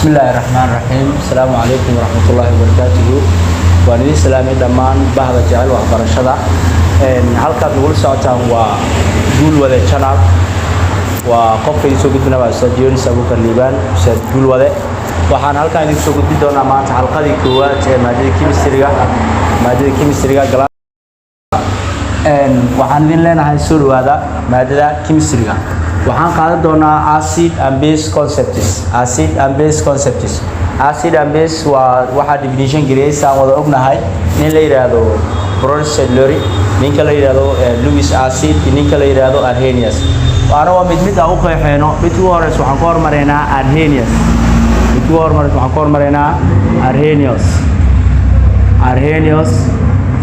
بسم الله الرحمن الرحيم السلام عليكم ورحمة الله وبركاته وأنا السلام دمان بهذا جعل وحبرشة halkaad nagula socotaan waa Guulwade channel waa qofka soo gudbina waa Sajiyonis Abuukar Liibaan Ustaad Guulwade waxaan halkaan idin soo gudbin doonaa maanta halqadii koowaad ee maadada chemistry-ga gala waxaan idin leenahay soo dhawaada maadada chemistry-ga waxaan qaadan doonaa acid and base concepts waa definition gareeyay wada ognahay in la yiraahdo Professor Lori ninka la yiraahdo Lewis acid ninka la yiraahdo Arrhenius waana mid u qeexeeno mid ugu horeysa waxaan ka hormareynaa Arrhenius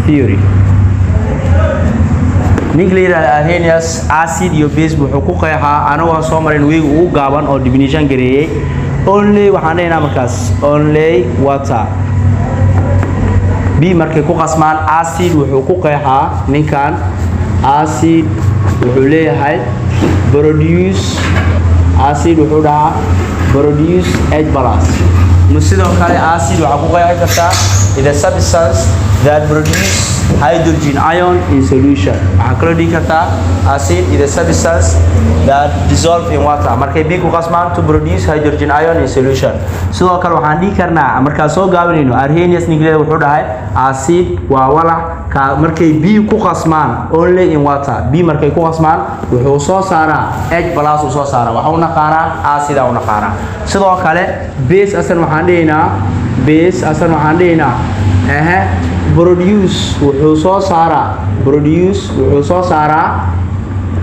theory ninka la yiraahdo Arrhenius acid iyo base wuxuu ku qeexaa anagu soo mareen weey ugu gaaban oo definition gareeyay only waxaan leenahay markaas only water B markay ku qasmaan acid wuxuu ku qeexaa ninkan acid wuxuu leeyahay produce H+. sidoo kale acid waxa ku qeexi kartaa is a substance that produce hydrogen ion in solution waxa kala dhigi kartaa acid is a substance that dissolve in water markay B ku qasmaan to produce hydrogen ion in solution sidoo kale waxaan dhigi karnaa marka soo gaabinayno Arrhenius ninka wuxuu dhahay acid waa walax ka markay B ku qasmaan only in water B markay ku qasmaan wuxuu soo saaraa H+ uu soo saaraa waxa uu naqaanaa acid uu naqaanaa sidoo kale base asan waxaan dhihinaa produce wuxuu soo saaraa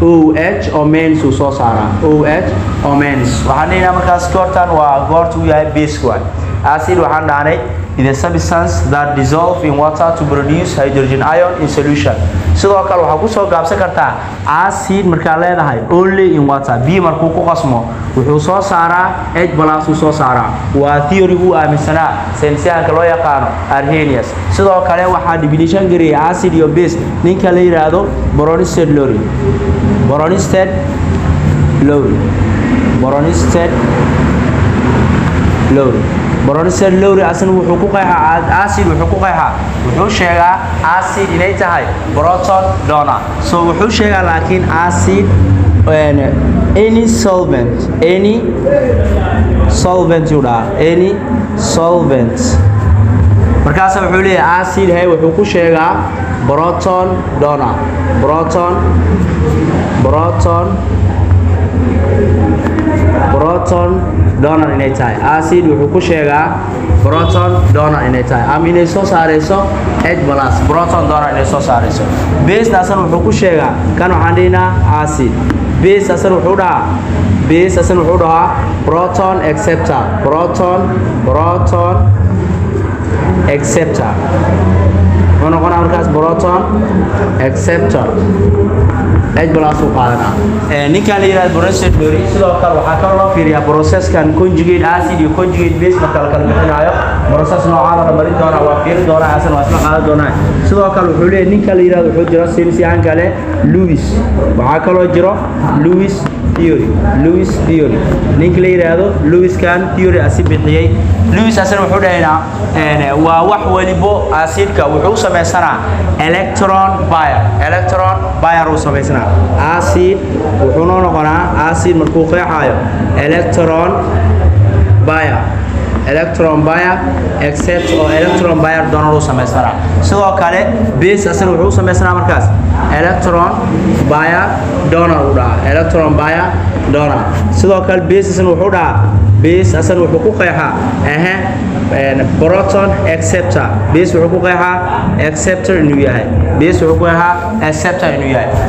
OH oo mains uu soo saaraa waxaan dhihinaa markaas goortan waa goortu yahay base one acid waxaan dhaanay is a substance that dissolve in water to produce hydrogen ion in solution sidoo kale waxa ku soo gaabsan kartaa acid marka leedahay only in water B markuu ku qasmo wuxuu soo saaraa H+ uu soo saaraa waa theory uu aaminsanaa saynisaanka loo yaqaan Arrhenius sidoo kale waxa definition gareeyay acid iyo base ninka la yiraahdo Bronsted Lowry asan wuxuu ku qeexaa acid wuxuu sheegaa acid inay tahay proton donor so wuxuu sheegaa laakiin acid any solvent markaas wuxuu leeyahay acid wuxuu ku sheegaa proton donor inay tahay acid wuxuu ku sheegaa proton donor inay tahay ama inay soo saareyso H+ proton donor inay soo saareyso base asan wuxuu ku sheegaa kan waxaan dhihinaa acid base asan wuxuu dhahaa proton acceptor wuxuu noqonaa markaas proton acceptor H+ uu qaadanaa ninka la yiraahdo Bronsted Lowry sidoo kale waxa kale loo fiiriyaa process-kan conjugate acid iyo conjugate base marka la kala bixinayo process noocan la marin doona waa fiiri doona asan waa isla qaadan doona sidoo kale wuxuu leeyahay ninka la yiraahdo wuxuu jira saynisyahan kale Lewis waxa kale jiro Lewis theory ninka la yiraahdo Lewis kan theory asi bixiyay Lewis asan wuxuu dhahaynaa waa wax walibo acidka wuxuu sameeysanaa electron pair uu sameeysanaa acid wuxuu noqonaa acid markuu qeexayo electron pair except or electron pair donor uu sameeysanaa sidoo kale base asan wuxuu sameeysanaa markaas electron pair donor sidoo kale base asan wuxuu ku qeexaa proton acceptor base wuxuu ku qeexaa acceptor inuu yahay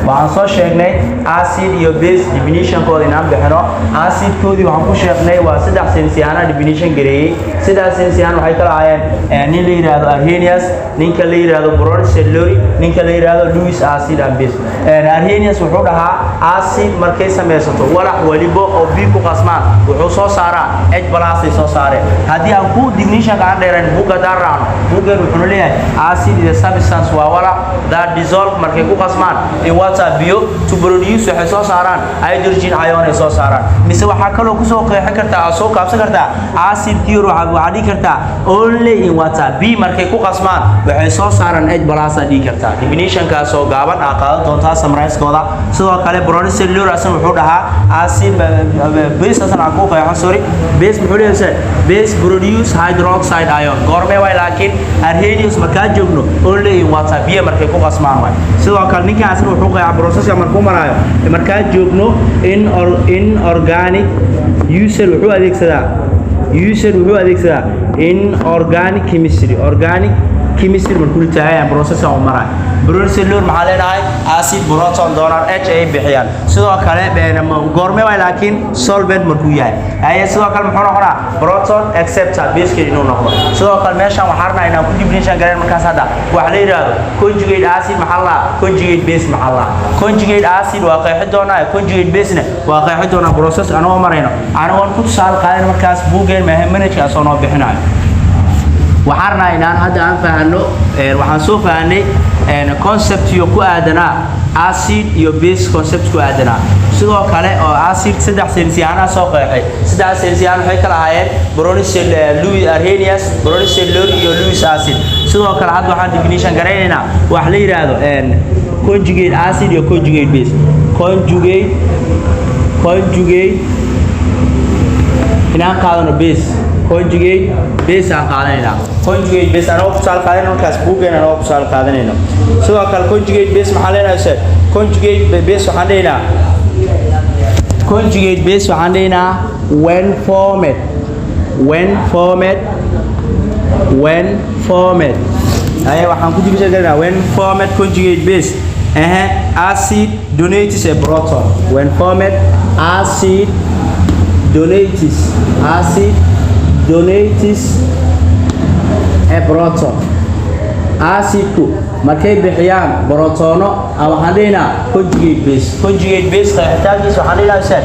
waxaan soo sheegnay acid iyo base definition kooda inaan bixino acid koodii waxaan ku sheegnay waa saddex saynisyahana definition gareeyay saddex saynisyahan waxay kala ahaayeen nin la yiraahdo Arrhenius ninka la yiraahdo Bronsted Lowry ninka la yiraahdo Lewis acid and base Arrhenius wuxuu dhahaa acid markay sameeysato walax walibo oo B ku qasmaan wuxuu soo saaraa H plus ay soo saareen hadii aan ku definition ka dheereen buuga daraan buuga wuxuu leeyahay acid is a substance waa wala that dissolve markay ku qasmaan in water bio to produce waxay soo saaraan hydrogen ion ay soo saaraan mise waxa kale oo ku soo qeexin kartaa soo kaabsan kartaa acid pure waxa dhigi kartaa only in water b markay ku qasmaan waxay soo saaraan H plus dhigi kartaa definition ka soo gaaban qaadan doontaa summarize kooda sidoo kale bronicellular asan wuxuu dhahaa acid base asan ku qeexan sorry base wuxuu leeyahay base produce hydroxide ion goorme way laakiin arrhenius marka joogno only in water b markay ku qasmaan way sidoo kale ninka asan wuxuu qeexaa process markuu marayo marka joogno in organic user wuxuu adeegsadaa in organic chemistry markuu tahay process oo maray bronicellular maxaa leenahay acid proton donor H ay bixiyaan sidoo kale goorme way laakiin solvent markuu yahay ay sidoo kale muxuu noqonaa proton acceptor base inuu noqdo sidoo kale meeshan waxaan rabnaa inaan ku definition gareyn markaas hadda wax la yiraahdo conjugate acid maxaa la conjugate base maxaa la conjugate acid waa qeexid doonaa conjugate base na waa qeexid doonaa process anoo marayno anagoon ku tusaale qaadan markaas buugeen manhajka soo noo bixinayo waxaarna inaan hadda aan fahanno waxaan soo fahanay concept iyo ku aadana acid iyo base concept ku aadana sidoo kale oo acid saddex selsiyaana soo qeexay saddex selsiyaan waxay kala ahaayeen Louis Arrhenius bronicellular iyo Lewis acid sidoo kale hadda waxaan definition gareynaa wax la yiraahdo conjugate acid iyo conjugate base conjugate inaan qaadano base conjugate base aan qaadanayna conjugate base anoo ku saal qaadanayno markaas buugeen anoo ku saal qaadanayno sidoo kale conjugate base maxaa leenahay conjugate base waxaan dheynaa when formed ay waxaan ku dibisha galnaa when formed conjugate base acid donates a proton when formed acid donates a proton acidku markay bixiyaan protono ama hadina conjugate base qeexitaankiisa waxaan ilaahay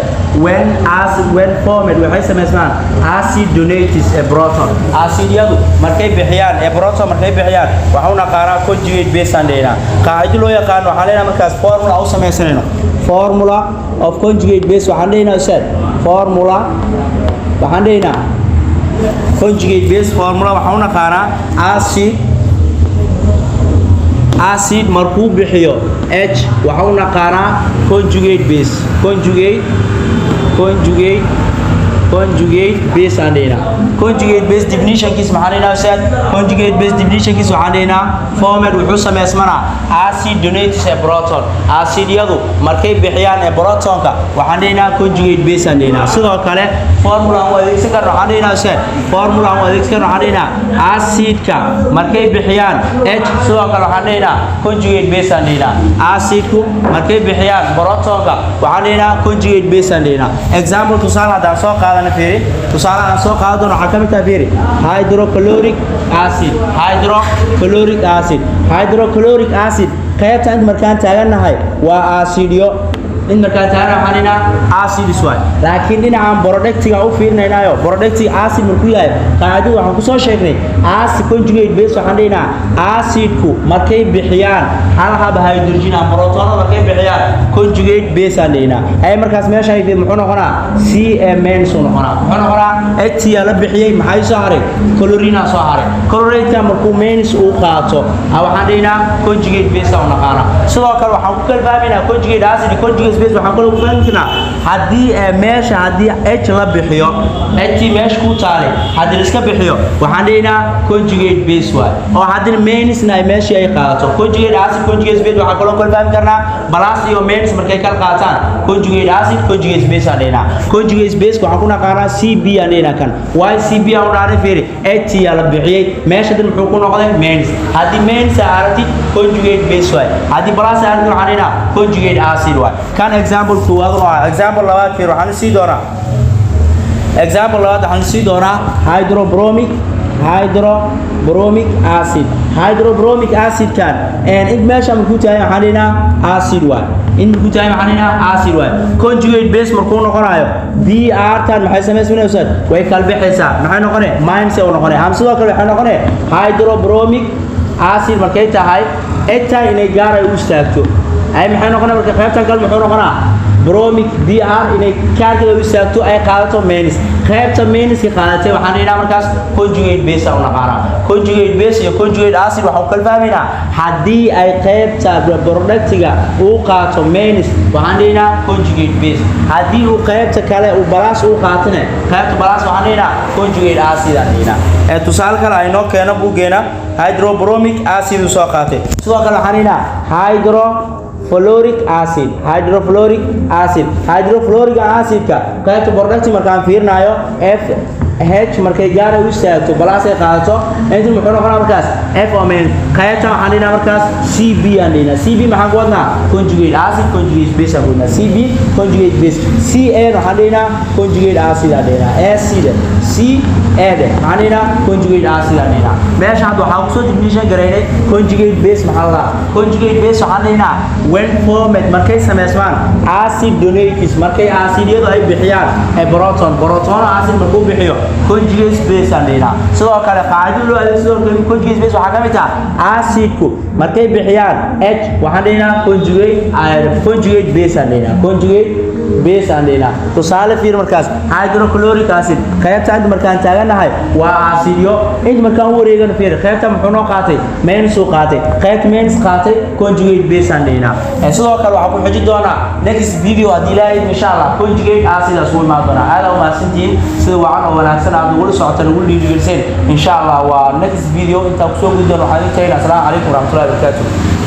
when formed waxay sameysmaan acid donates a proton acid yadu markay bixiyaan a proton markay bixiyaan waxauna qaaraa conjugate base andina qaacido loo yaqaan waxaan leenahay markaas formula u sameysanaynaa formula of conjugate base waxaan leenahay conjugate base formula waxauna qaaraa acid markuu bixiyo H waxauna qaaraa conjugate base andina conjugate base definition kiis maxaa leenahay conjugate base definition kiis waxaan leenahay formed wuxuu sameysmanaa acid donates a proton acid yadu markay bixiyaan ee protonka waxaan leenahay conjugate base andina sidoo kale formula oo adeegsan karno waxaan leenahay acidka markay bixiyaan H sidoo kale waxaan leenahay conjugate base andina acidku markay bixiyaan protonka waxaan leenahay conjugate base andina example tusaale hadaan soo qaadana fiiri tusaale aan soo qaadano waxa kamid ah fiiri hydrochloric acid qaybta inta markaan taaganahay waa acidyo in markaan taaganahay acid iswaay laakiin dhinacan productiga u fiirinaynaayo productive acid markuu yahay qaadadu waxaan ku soo sheegnay acid conjugate base waxaan leenahay acidku markay bixiyaan hal hab hydrogen ama proton markay bixiyaan conjugate base aan leenahay ay markaas meesha ay muxuu noqonaa CMN soo noqonaa H la bixiyay maxay soo haray chlorine soo haray chlorine markuu means uu qaato waxaan leenahay conjugate base aan naqaana sidoo kale waxaan ku kala fahmaynaa conjugate acid conjugate base waxaan kala fahmaynaa hadii meesha hadii H la bixiyo H meesha ku taalay hadii iska bixiyo waxaan leenahay conjugate base waay oo hadii means na meesha ay qaato conjugate acid conjugate base waxaan kala fahmi karnaa plus iyo means markay kala qaataan conjugate acid conjugate base aan leenahay conjugate base waxaan ku naqaanaa CB aan leenahay kan why CB aan dhaaray fiiri H la bixiyay meesha dad muxuu ku noqday means hadii means aragti conjugate base waay hadii plus aragti waxaan leenahay conjugate acid waay kan example kuwaad waa example labaad fiiri waxaan sii doonaa hydrobromic hydrobromic acid hydrobromic acid كان and إنت ماشى من كتاي حنينا acid واي إنت كتاي حنينا acid واي conjugate base مركون نقرايو BR كان محي سميس من أوسط ويكالب حساب محي نقرأ ماين سو نقرأ هم سوا كله محي نقرأ hydrobromic acid مركيتا هاي إتا إني جارة يستأكتو أي محي نقرأ مركيتا كلام محي نقرأ بروميك بي ار inay kaarkada u istaagto ay qaadato menis qaybta menis ka qaadatay waxaan idhaa markaas conjugate base oo naqaana conjugate base iyo conjugate acid waxa uu kala fahmaynaa hadii ay qaybta productiga uu qaato menis waxaan idhaa conjugate base hadii uu qaybta kale uu balance uu qaatana qaybta balance waxaan idhaa conjugate acid aan idhaa tusaale kale ay noo keeno buugeena hydrobromic acid uu soo qaatay sidoo kale waxaan idhaa hydrofluoric acid ka qaybta producti markaan fiirinayo H markay gaara u istaagto balaas ay qaadato inta muxuu noqonaa markaas F oo meen qaybta waxaan dhinaca markaas CB aan dhinaca CB maxaan ku wadnaa conjugate acid conjugate base aan wadnaa CB conjugate base CA waxaan dhinaca conjugate acid aan dhinaca acid CA waxaan dhinaca conjugate acid aan dhinaca meesha hadda waxaan ku soo definition gareynay conjugate base maxaa la conjugate base waxaan dhinaca when formed markay sameysmaan acid donates markay acidyadu ay bixiyaan proton acid markuu bixiyo conjugate base and dina sidoo kale qaacdo loo adeegsado conjugate base waxa kamid ah acidku markay bixiyaan H waxaan dhina conjugate base and dina conjugate base and dina tusaale fiir markaas hydrochloric acid qaybta inta markaan taaganahay waa acidyo inta markaan wareegano fiir qaybta muxuu noo qaatay means uu qaatay qaybta means qaatay conjugate base and dina sidoo kale waxa ku xijin doona next video hadii ilaahay insha Allah conjugate acid asoo ma doona aad u maasantiin sida wacan wanaagsan aad ugu socotaan ugu dhiirigeliseen insha Allah waa next video inta ku soo gudbino waxaan idin tahay assalamu alaykum wa rahmatullahi wa barakatuh